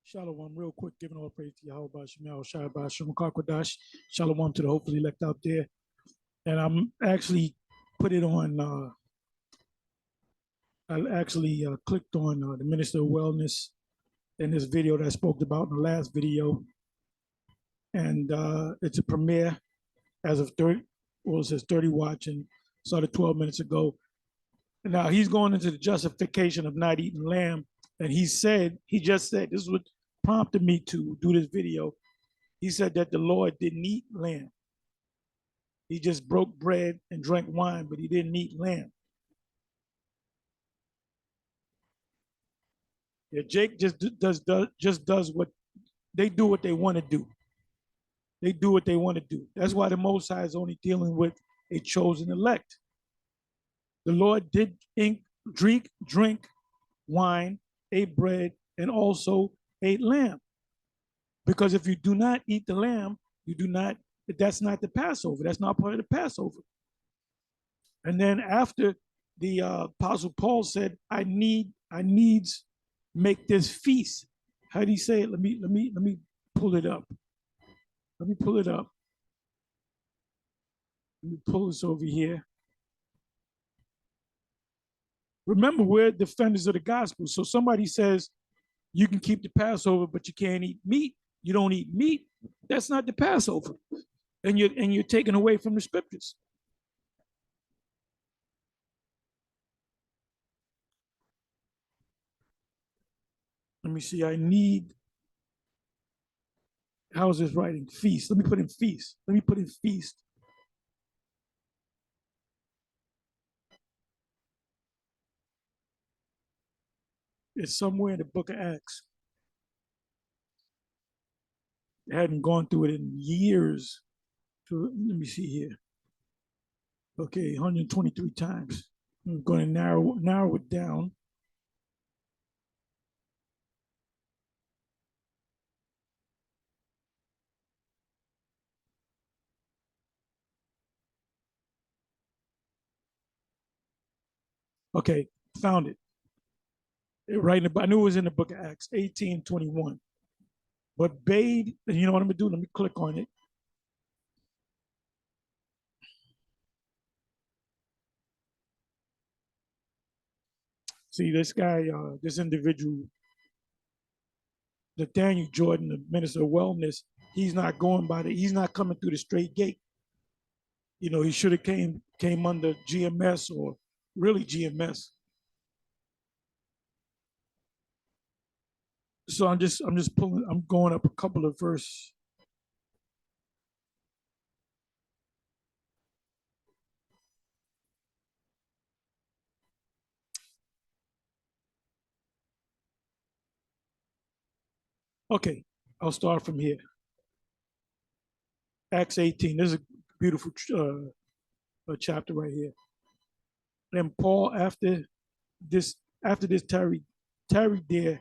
Shalom, real quick, giving all praise to Yahweh Shemel, Shabbat, Shem Kakwadash. Shalom to the hopefully elect out there. And I'm actually put it on, I actually clicked on the Minister of Wellness in this video that I spoke about in the last video. And it's a premiere as of 30, well, it says 30 watching, started 12 minutes ago. Now he's going into the justification of not eating lamb. And he just said, this is what prompted me to do this video. He said that the Lord didn't eat lamb. He just broke bread and drank wine, but he didn't eat lamb. Yeah, Jake just does what they do what they want to do. They do what they want to do. That's why the Most High is only dealing with a chosen elect. The Lord did drink wine, ate bread, and also ate lamb. Because if you do not eat the lamb, that's not the Passover. That's not part of the Passover. And then after the Apostle Paul said, I needs make this feast. How do you say it? Let me pull it up. Let me pull it up. Let me pull this over here. Remember, we're defenders of the gospel. So somebody says you can keep the Passover, but you can't eat meat. You don't eat meat. That's not the Passover. And you're taken away from the scriptures. Let me see. How is this writing? Feast. Let me put in feast. Let me put in feast. It's somewhere in the book of Acts. I hadn't gone through it in years. So let me see here. Okay, 123 times. I'm going to narrow it down. Okay, found it. I knew it was in the book of Acts, 18:21. But bade, and you know what I'm gonna do? Let me click on it. See, this guy, this individual, Nathaniel Jordan, the minister of wellness, he's not coming through the straight gate. You know, he should have came under GMS or really GMS. So I'm just I'm going up a couple of verses. Okay, I'll start from here. Acts 18. This is a beautiful chapter right here. And Paul, after this tarried there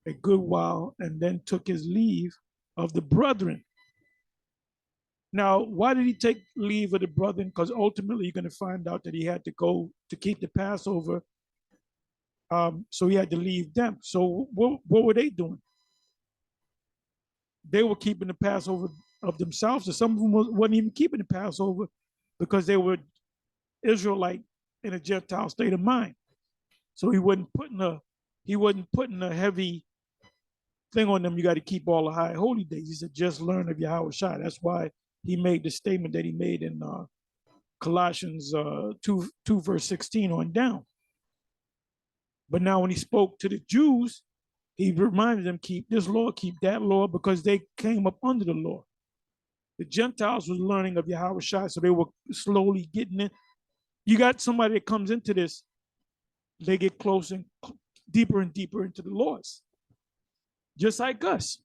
a good while, and then took his leave of the brethren. Now, why did he take leave of the brethren? Because ultimately you're going to find out that he had to go to keep the Passover. So he had to leave them. So what were they doing? They were keeping the Passover of themselves, or some of them wasn't even keeping the Passover because they were Israelite in a Gentile state of mind. So he wasn't putting a heavy thing on them. You got to keep all the high holy days. He said, just learn of Yahweh Shai. That's why he made the statement that he made in Colossians 2 verse 16 on down. But now when he spoke to the Jews, he reminded them, keep this law, keep that law, because they came up under the law. The Gentiles was learning of Yahweh Shai, so they were slowly getting in. You got somebody that comes into this, they get closer and deeper into the laws. Just like us.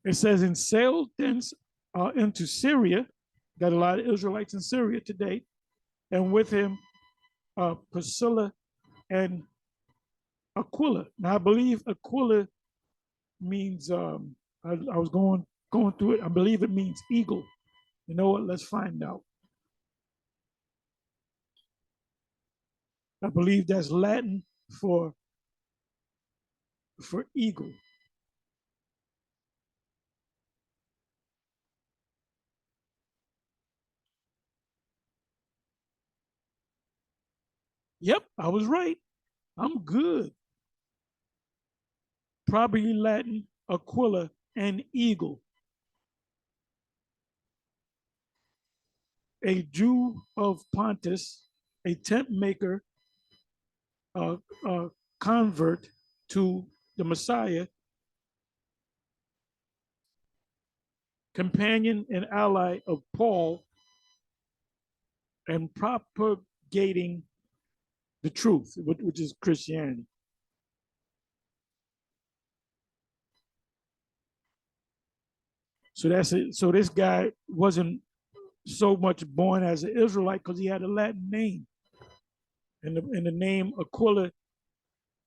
It says, and sailed thence into Syria, got a lot of Israelites in Syria today, and with him Priscilla and Aquila. Now I believe Aquila means I was going through it. I believe it means eagle. You know what? Let's find out. I believe that's Latin for eagle. Yep, I was right. I'm good. Probably Latin, Aquila, and eagle. A Jew of Pontus, a tent maker, a, a convert to the Messiah, companion and ally of Paul, and propagating the truth, which is Christianity. So that's it. So this guy wasn't so much born as an Israelite because he had a Latin name, and the name Aquila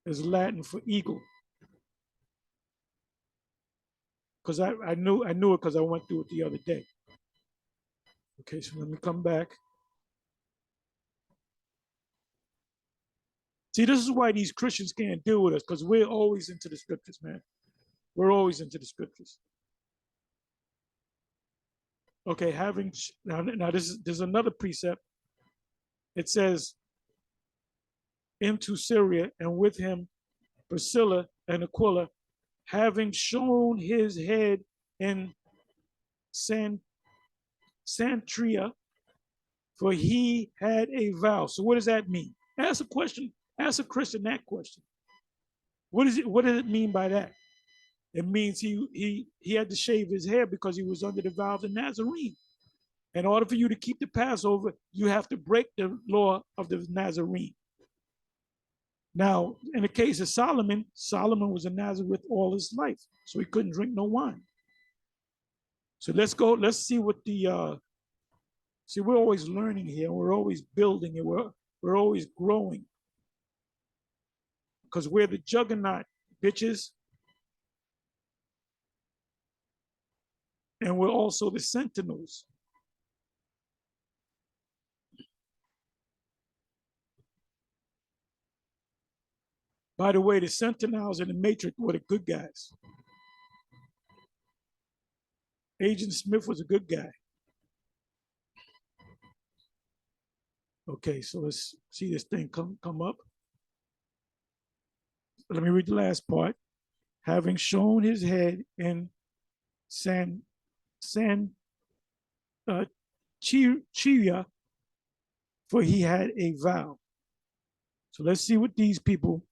is Latin for eagle. Because I knew it because I went through it the other day. Okay, so let me come back. See, this is why these Christians can't deal with us because we're always into the scriptures, man. We're always into the scriptures. Okay, having now this is another precept. It says into Syria and with him Priscilla and Aquila, having shown his head in San Santria, for he had a vow. So what does that mean? Ask a question. Ask a Christian that question. What is it? What does it mean by that? It means he had to shave his hair because he was under the vow of the Nazarene. In order for you to keep the Passover, you have to break the law of the Nazarene. Now, in the case of Solomon, Solomon was a Nazareth all his life, so he couldn't drink no wine. So let's go. Let's see what the see. We're always learning here. We're always building it. We're always growing because we're the juggernaut, bitches, and we're also the sentinels. By the way, the sentinels in the Matrix were the good guys. Agent Smith was a good guy. Okay, so let's see this thing come up. Let me read the last part. Having shown his head in San uh, Chiria, for he had a vow. So let's see what these people.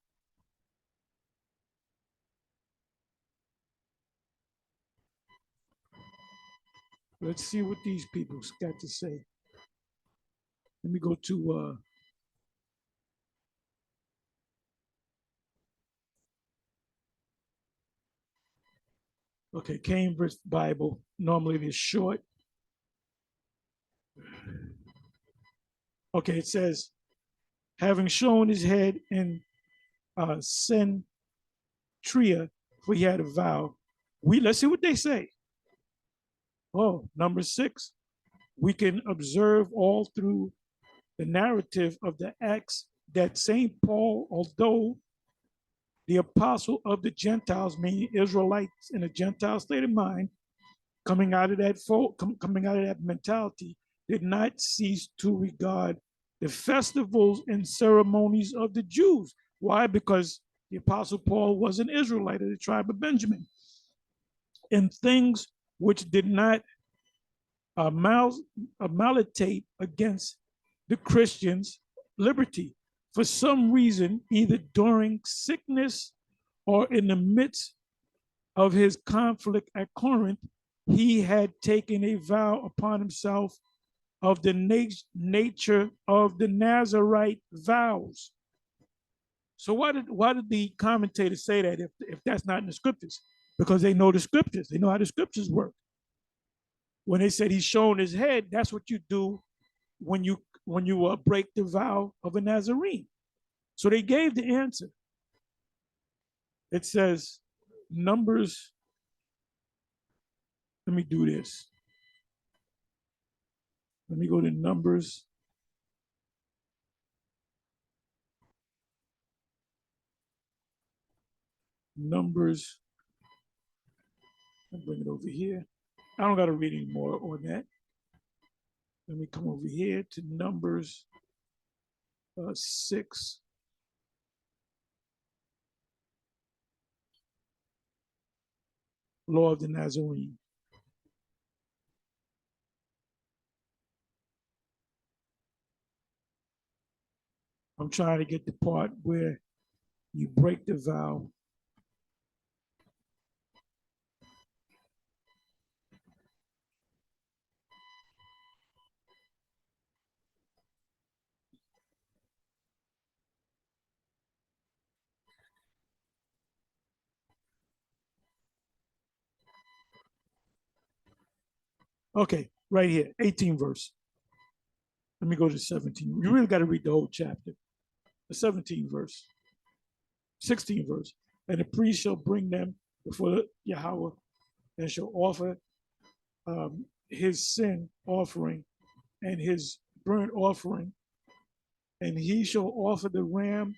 Let's see what these people got to say. Let me go to okay, Cambridge Bible. Normally it's short. Okay, it says, having shown his head in Centria, for he had a vow. Let's see what they say. Oh, number 6. We can observe all through the narrative of the Acts that St. Paul, although the apostle of the Gentiles, meaning Israelites in a Gentile state of mind, coming out of that mentality, did not cease to regard the festivals and ceremonies of the Jews. Why? Because the apostle Paul was an Israelite of the tribe of Benjamin. And things which did not militate against the Christians' liberty. For some reason, either during sickness or in the midst of his conflict at Corinth, he had taken a vow upon himself of the nature of the Nazarite vows. So why did the commentators say that if that's not in the scriptures? Because they know the scriptures. They know how the scriptures work. When they said he's shown his head, that's what you do when you break the vow of a Nazarene. So they gave the answer. It says Numbers. Let me do this. Let me go to Numbers. Numbers. I'll bring it over here. I don't got to read any more on that. Let me come over here to Numbers 6. Law of the Nazarene. I'm trying to get the part where you break the vow. Okay, right here, 18 verse. Let me go to 17. You really got to read the whole chapter. The 17 verse, 16 verse. And the priest shall bring them before Yahweh and shall offer his sin offering and his burnt offering. And he shall offer the ram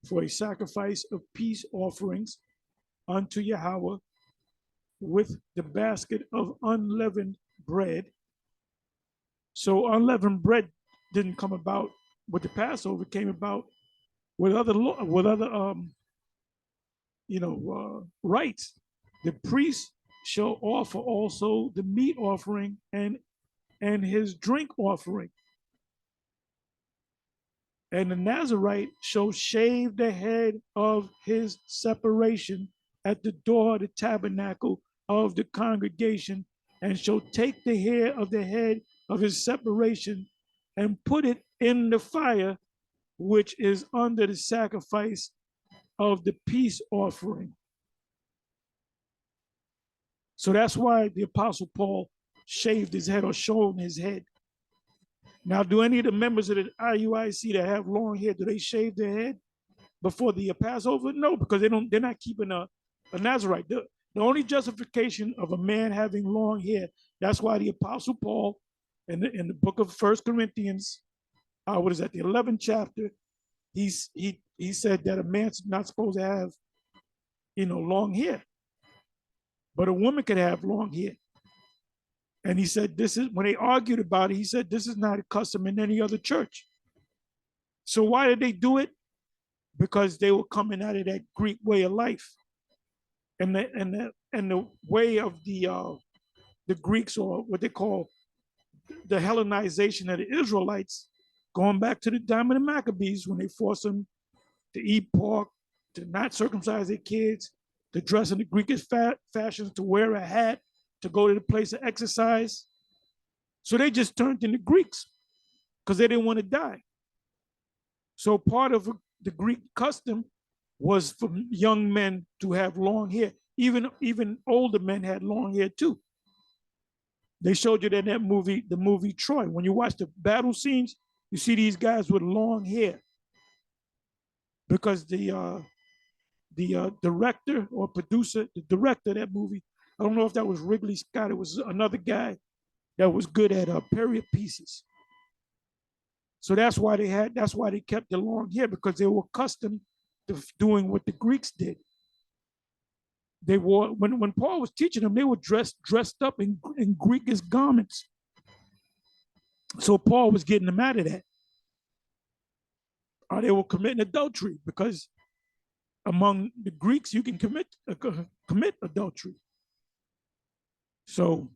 for a sacrifice of peace offerings unto Yahweh with the basket of unleavened bread. So unleavened bread didn't come about with the Passover; it came about with other rites. The priest shall offer also the meat offering and his drink offering. And the Nazarite shall shave the head of his separation at the door of the tabernacle of the congregation, and shall take the hair of the head of his separation and put it in the fire, which is under the sacrifice of the peace offering. So that's why the Apostle Paul shaved his head or shorn his head. Now, do any of the members of the IUIC that have long hair, do they shave their head before the Passover? No, because they're not keeping a Nazarite. The only justification of a man having long hair, that's why the Apostle Paul in the book of 1 Corinthians, what is that, the 11th chapter, he said that a man's not supposed to have, long hair. But a woman could have long hair. And he said, when they argued about it, he said, this is not a custom in any other church. So why did they do it? Because they were coming out of that Greek way of life. And the way of the Greeks, or what they call the Hellenization of the Israelites, going back to the time of the Maccabees, when they forced them to eat pork, to not circumcise their kids, to dress in the Greekish fashions, to wear a hat, to go to the place of exercise. So they just turned into Greeks because they didn't want to die. So part of the Greek custom was for young men to have long hair. Even older men had long hair too. They showed you that in that movie, the movie Troy. When you watch the battle scenes, you see these guys with long hair because the director or producer, the director of that movie, I don't know if that was Ridley Scott. It was another guy that was good at period pieces. So that's why they kept the long hair, because they were accustomed to doing what the Greeks did. They wore, when Paul was teaching them, they were dressed up in Greekish garments. So Paul was getting them out of that. Or they were committing adultery, because among the Greeks you can commit adultery. So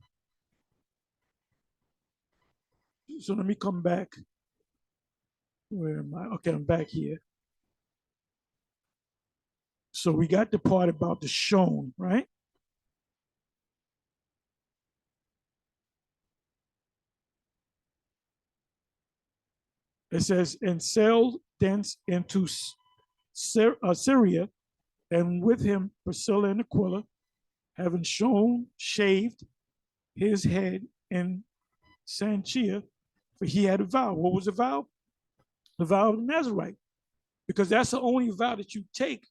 let me come back. Where am I? Okay, I'm back here. So we got the part about the shown, right? It says, and sailed thence into Syria, and with him Priscilla and Aquila, having shaved his head in Sanchia, for he had a vow. What was the vow? The vow of the Nazarite. Because that's the only vow that you take,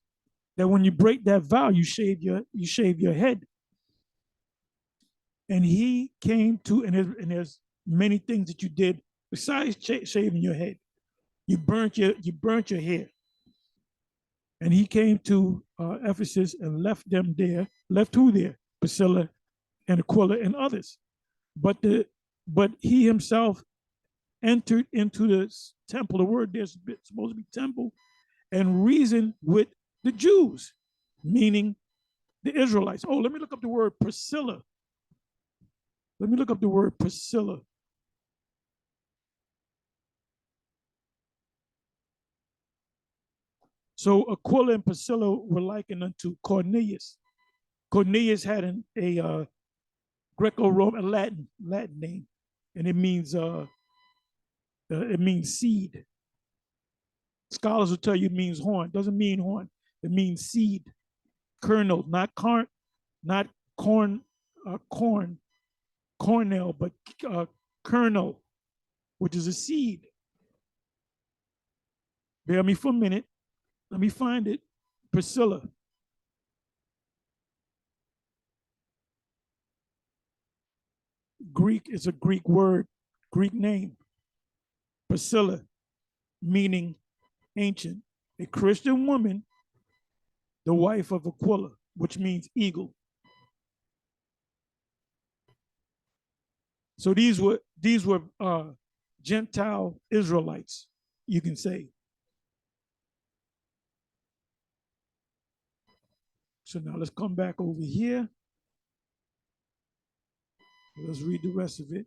that when you break that vow, you shave your head. And he came to, and there's many things that you did besides shaving your head. You burnt your hair. And he came to Ephesus and left them there. Left who there? Priscilla and Aquila and others. But he himself entered into the temple. The word there's supposed to be temple, and reasoned with the Jews, meaning the Israelites. Oh, let me look up the word Priscilla. Let me look up the word Priscilla. So Aquila and Priscilla were likened unto Cornelius. Cornelius had a Greco-Roman Latin name, and it means seed. Scholars will tell you it means horn. It doesn't mean horn. It means seed, kernel, not corn, not corn, cornel, but kernel, which is a seed. Bear me for a minute. Let me find it. Priscilla. Greek is a Greek word, Greek name. Priscilla, meaning ancient. A Christian woman, the wife of Aquila, which means eagle. So these were Gentile Israelites, you can say. So now let's come back over here. Let's read the rest of it.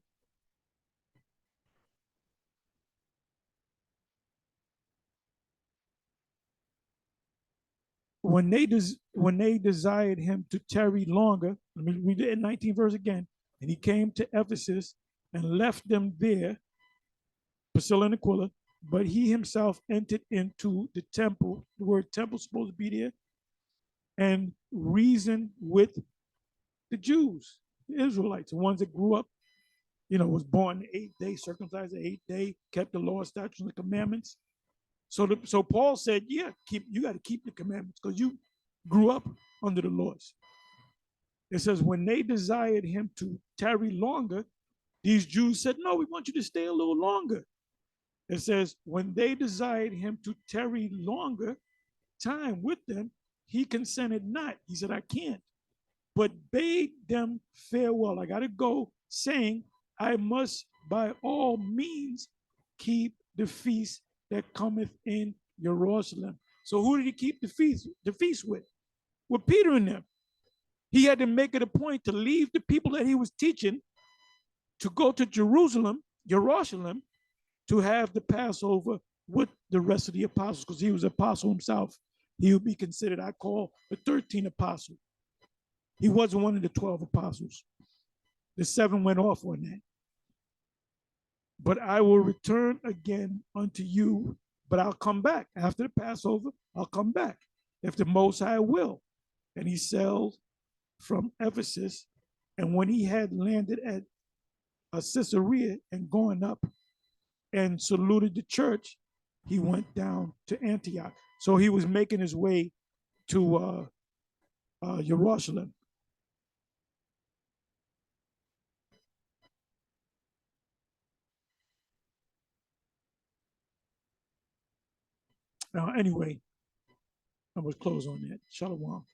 When they desired him to tarry longer, let me read it in 19th verse again. And he came to Ephesus and left them there, Priscilla and Aquila, but he himself entered into the temple. The word temple is supposed to be there, and reasoned with the Jews, the Israelites, the ones that grew up, was born the 8th day, circumcised the 8th day, kept the law, statutes, and the commandments. So Paul said, yeah, you got to keep the commandments because you grew up under the laws. It says, when they desired him to tarry longer, these Jews said, no, we want you to stay a little longer. It says, when they desired him to tarry longer time with them, he consented not. He said, I can't, but bade them farewell. I got to go, saying, I must by all means keep the feast that cometh in Jerusalem. So who did he keep the feast with? With Peter and them. He had to make it a point to leave the people that he was teaching to go to Jerusalem, to have the Passover with the rest of the apostles, because he was an apostle himself. He would be considered, I call, the 13th apostle. He wasn't one of the 12 apostles. The 7 went off on that. But I will return again unto you, but I'll come back. After the Passover, I'll come back, if the Most High will. And he sailed from Ephesus, and when he had landed at Caesarea and going up and saluted the church, he went down to Antioch. So he was making his way to Jerusalem. Now, anyway, I was close on that. Shalom.